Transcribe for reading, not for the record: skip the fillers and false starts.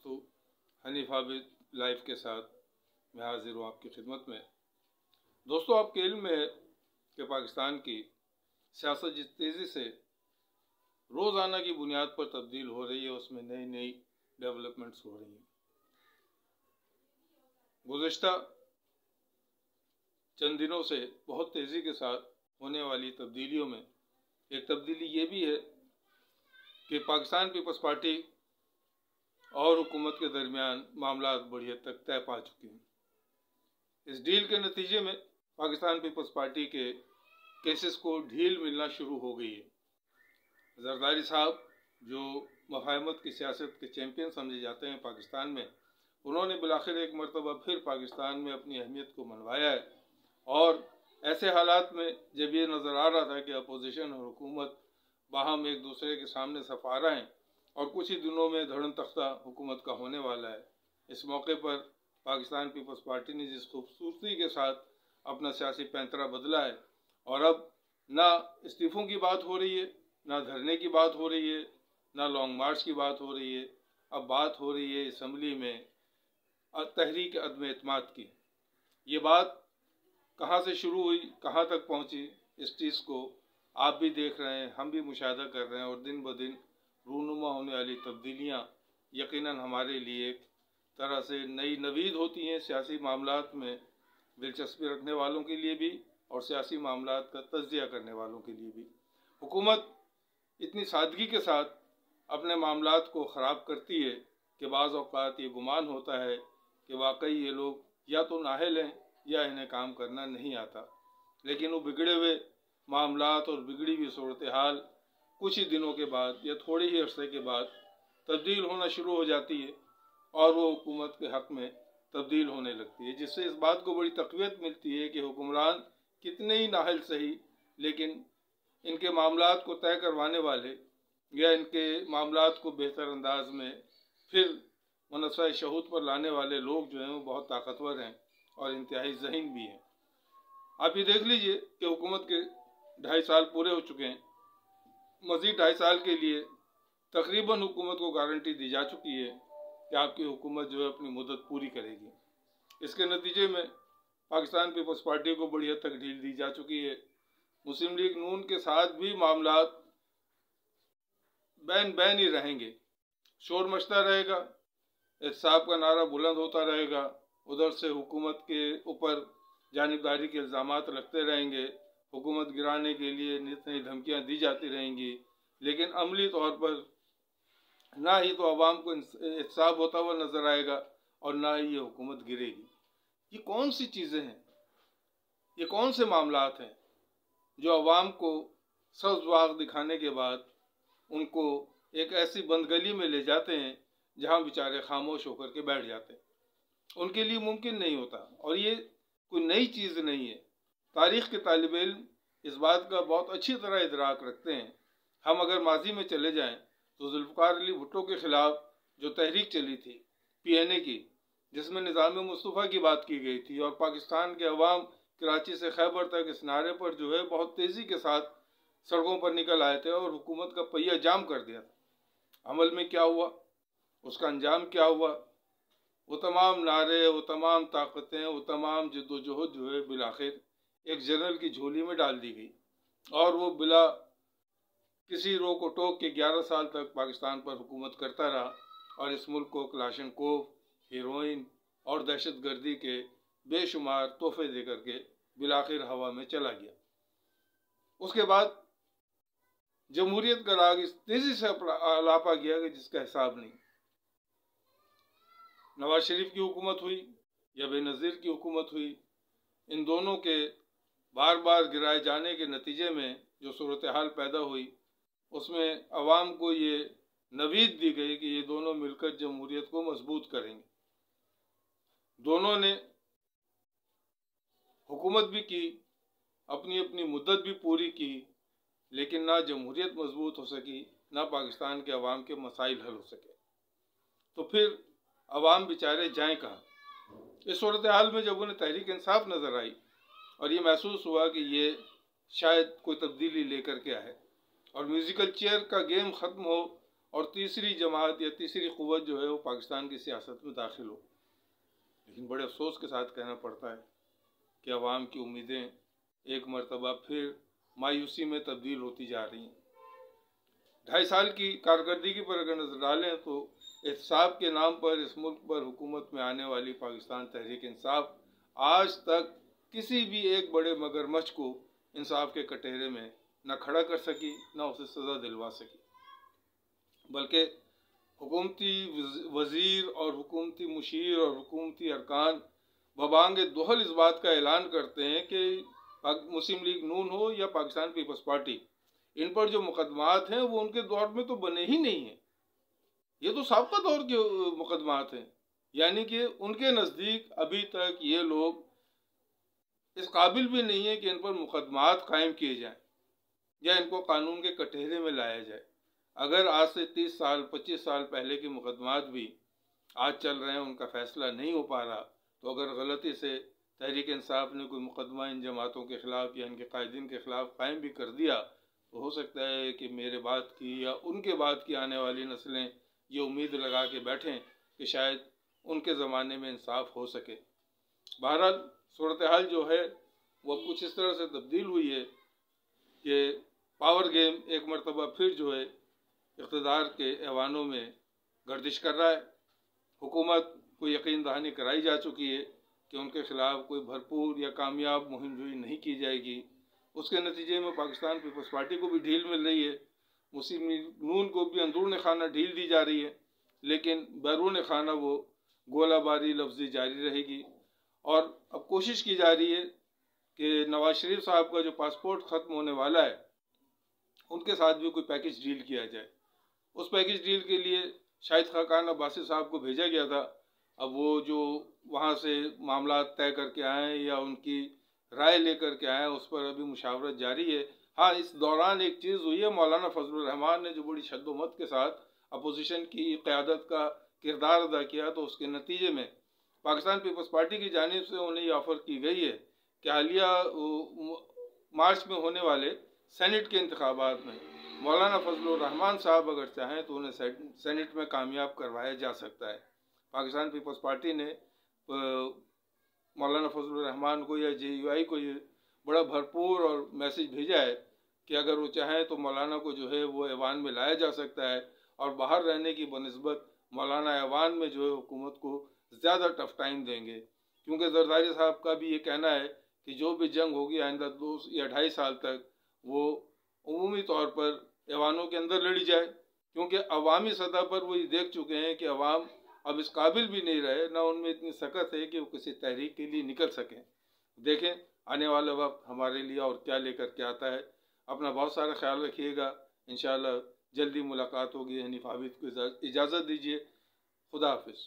दोस्तों, हनीफ आबिद लाइफ के साथ मैं हाजिर हूँ आपकी खिदमत में। दोस्तों, आपके इल्म में कि पाकिस्तान की सियासत जिस तेज़ी से रोज़ाना की बुनियाद पर तब्दील हो रही है, उसमें नई नई डेवलपमेंट्स हो रही हैं। गुज़िश्ता चंद दिनों से बहुत तेज़ी के साथ होने वाली तब्दीलियों में एक तब्दीली ये भी है कि पाकिस्तान पीपल्स पार्टी और हुकूमत के दरमियान मामला बड़ी हद तक तय पा चुके हैं। इस डील के नतीजे में पाकिस्तान पीपल्स पार्टी के केसेस को ढील मिलना शुरू हो गई है। जरदारी साहब, जो मफाहमत की सियासत के चैम्पियन समझे जाते हैं पाकिस्तान में, उन्होंने बिलाखिर एक मरतबा फिर पाकिस्तान में अपनी अहमियत को मनवाया है। और ऐसे हालात में जब ये नज़र आ रहा था कि अपोजिशन और हुकूमत बाहम एक दूसरे के सामने सफा रहे हैं और कुछ ही दिनों में धड़न तख्ता हुकूमत का होने वाला है, इस मौके पर पाकिस्तान पीपल्स पार्टी ने जिस खूबसूरती के साथ अपना सियासी पैंतरा बदला है, और अब ना इस्तीफ़ों की बात हो रही है, ना धरने की बात हो रही है, ना लॉन्ग मार्च की बात हो रही है। अब बात हो रही है असम्बली में तहरीक अदम एतमाद की। ये बात कहाँ से शुरू हुई, कहाँ तक पहुँची, इस चीज़ को आप भी देख रहे हैं, हम भी मुशाहदा कर रहे हैं। और दिन ब दिन रूनुमा होने वाली तब्दीलियाँ यकीनन हमारे लिए एक तरह से नई नवीद होती हैं, सियासी मामलात में दिलचस्पी रखने वालों के लिए भी और सियासी मामलात का तज्ज़िया करने वालों के लिए भी। हुकूमत इतनी सादगी के साथ अपने मामलात को ख़राब करती है कि बाज़ औक़ात ये गुमान होता है कि वाकई ये लोग या तो नाअहल हैं या इन्हें काम करना नहीं आता। लेकिन वो बिगड़े हुए मामलात और बिगड़ी हुई सूरत हाल कुछ ही दिनों के बाद या थोड़े ही अरसे के बाद तब्दील होना शुरू हो जाती है और वो हुकूमत के हक़ में तब्दील होने लगती है, जिससे इस बात को बड़ी तक़वियत मिलती है कि हुक्मरान कितने ही नाअहल सही, लेकिन इनके मामलात को तय करवाने वाले या इनके मामलात को बेहतर अंदाज में फिर मनफ़ा शहूद पर लाने वाले लोग जो हैं वो बहुत ताकतवर हैं और इंतहाई ज़हीन भी हैं। आप ये देख लीजिए कि हुकूमत के 2.5 साल पूरे हो चुके हैं। मज़ीद 2.5 साल के लिए तकरीबन हुकूमत को गारंटी दी जा चुकी है कि आपकी हुकूमत जो है अपनी मुद्दत पूरी करेगी। इसके नतीजे में पाकिस्तान पीपल्स पार्टी को बड़ी हद तक ढील दी जा चुकी है। मुस्लिम लीग नून के साथ भी मामलात बैन ही रहेंगे, शोर मचता रहेगा, एहतसाब का नारा बुलंद होता रहेगा, उधर से हुकूमत के ऊपर जानिबदारी के इल्ज़ामात लगते रहेंगे, हुकूमत गिराने के लिए नित नई धमकियाँ दी जाती रहेंगी, लेकिन अमली तौर पर ना ही तो अवाम को एहतसाब होता हुआ नज़र आएगा और ना ही ये हुकूमत गिरेगी। ये कौन सी चीज़ें हैं, ये कौन से मामलात हैं जो अवाम को सब्ज़ बाग़ दिखाने के बाद उनको एक ऐसी बंदगली में ले जाते हैं जहाँ बेचारे खामोश होकर के बैठ जाते हैं। उनके लिए मुमकिन नहीं होता। और ये कोई नई चीज़ नहीं है। तारीख़ के तालिब इल्म इस बात का बहुत अच्छी तरह इदराक रखते हैं। हम अगर माजी में चले जाएं तो जुल्फ़िकार अली भुट्टो के ख़िलाफ़ जो तहरीक चली थी PNA की, जिसमें निज़ाम मुस्तफ़ा की बात की गई थी और पाकिस्तान के अवाम कराची से खैबर तक इस नारे पर जो है बहुत तेज़ी के साथ सड़कों पर निकल आए थे और हुकूमत का पहिया जाम कर दिया था। अमल में क्या हुआ, उसका अंजाम क्या हुआ? वो तमाम नारे, वो तमाम ताकतें, वो तमाम जद्दोजहद जो है बिलाखिर एक जनरल की झोली में डाल दी गई और वो बिला किसी रोक टोक के 11 साल तक पाकिस्तान पर हुकूमत करता रहा और इस मुल्क को क्लाशनकोव, हीरोइन और दहशतगर्दी के बेशुमार तोहफे दे करके बिलाखिर हवा में चला गया। उसके बाद जमहूरियत का राग इस तेज़ी से अलापा गया कि जिसका हिसाब नहीं। नवाज शरीफ की हुकूमत हुई या बेनज़ीर की हुकूमत हुई, इन दोनों के बार बार गिराए जाने के नतीजे में जो सूरत हाल पैदा हुई, उसमें अवाम को ये नवीद दी गई कि ये दोनों मिलकर जमहूरियत को मजबूत करेंगे। दोनों ने हुकूमत भी की, अपनी अपनी मुद्दत भी पूरी की, लेकिन ना जमहूरियत मजबूत हो सकी, ना पाकिस्तान के अवाम के मसाइल हल हो सके। तो फिर अवाम बेचारे जाएं कहाँ? इस सूरत हाल में जब उन्हें तहरीक इंसाफ नज़र आई और ये महसूस हुआ कि ये शायद कोई तब्दीली लेकर के आए और म्यूज़िकल चेयर का गेम ख़त्म हो और तीसरी जमात या तीसरी क़ुव्वत जो है वो पाकिस्तान की सियासत में दाखिल हो। लेकिन बड़े अफसोस के साथ कहना पड़ता है कि अवाम की उम्मीदें एक मरतबा फिर मायूसी में तब्दील होती जा रही हैं। 2.5 साल की कारकर्दगी पर अगर नजर डालें तो एहतसाब के नाम पर इस मुल्क पर हुकूमत में आने वाली पाकिस्तान तहरीक इंसाफ आज तक किसी भी एक बड़े मगरमच्छ को इंसाफ के कटहरे में न खड़ा कर सकी, न उसे सज़ा दिलवा सकी, बल्कि हुकूमती वज़ीर और हुकूमती मुशीर और हुकूमती अरकान बबांगे दोहल इस बात का ऐलान करते हैं कि मुस्लिम लीग नून हो या पाकिस्तान पीपल्स पार्टी, इन पर जो मुकदमात हैं वो उनके दौर में तो बने ही नहीं हैं, ये तो साबका दौर के मुकदमात हैं। यानी कि उनके नज़दीक अभी तक ये लोग इस काबिल भी नहीं है कि इन पर मुकदमात कायम किए जाएं या इनको कानून के कटहरे में लाया जाए। अगर आज से 30 साल 25 साल पहले के मुकदमात भी आज चल रहे हैं, उनका फैसला नहीं हो पा रहा, तो अगर गलती से तहरीक इंसाफ ने कोई मुकदमा इन जमातों के ख़िलाफ़ या इनके कायदीन के ख़िलाफ़ कायम भी कर दिया, तो हो सकता है कि मेरे बाद की या उनके बाद की आने वाली नस्लें ये उम्मीद लगा के बैठें कि शायद उनके ज़माने में इंसाफ हो सके। बहरहाल सूरत हाल जो है वो कुछ इस तरह से तब्दील हुई है कि पावर गेम एक मरतबा फिर जो है इक़्तिदार के ऐवानों में गर्दिश कर रहा है। हुकूमत को यकीन दहानी कराई जा चुकी है कि उनके ख़िलाफ़ कोई भरपूर या कामयाब मुहिम जोई नहीं की जाएगी। उसके नतीजे में पाकिस्तान पीपल्स पार्टी को भी ढील मिल रही है, मुस्लिम लीग नून को भी अंदरून खाना ढील दी जा रही है, लेकिन बैरून खाना वो गोलाबारी लफ्ज़ी जारी रहेगी। और अब कोशिश की जा रही है कि नवाज शरीफ साहब का जो पासपोर्ट ख़त्म होने वाला है उनके साथ भी कोई पैकेज डील किया जाए। उस पैकेज डील के लिए शाहिद खाकान अब्बासी साहब को भेजा गया था। अब वो जो वहाँ से मामला तय करके आए या उनकी राय लेकर के आए, उस पर अभी मुशावरत जारी है। हाँ, इस दौरान एक चीज़ हुई है, मौलाना फजलुर रहमान ने जो बड़ी शद्दोमत के साथ अपोजिशन की क़यादत का किरदार अदा किया, तो उसके नतीजे में पाकिस्तान पीपल्स पार्टी की जानिब से उन्हें ये ऑफ़र की गई है कि हालिया मार्च में होने वाले सेनेट के इंतखाबात में मौलाना फजलुर रहमान साहब अगर चाहें तो उन्हें सेनेट में कामयाब करवाया जा सकता है। पाकिस्तान पीपल्स पार्टी ने मौलाना फजलुर रहमान को या JUI को ये बड़ा भरपूर और मैसेज भेजा है कि अगर वो चाहें तो मौलाना को जो है वो ऐवान में लाया जा सकता है, और बाहर रहने की बनिस्बत मौलाना ऐवान में जो है हुकूमत को ज़्यादा टफ टाइम देंगे, क्योंकि जरदारी साहब का भी ये कहना है कि जो भी जंग होगी आइंदा 2 या 2.5 साल तक वो उमूमी तौर पर ऐवानों के अंदर लड़ी जाए, क्योंकि अवामी सतह पर वो ये देख चुके हैं कि अवाम अब इस काबिल भी नहीं रहे, ना उनमें इतनी सकत है कि वो किसी तहरीक के लिए निकल सकें। देखें आने वाला वक्त हमारे लिए और क्या लेकर के आता है। अपना बहुत सारा ख्याल रखिएगा। इंशाअल्लाह जल्दी मुलाकात होगी। हनीफ आबिद को इजाज़त दीजिए। खुदा हाफिज़।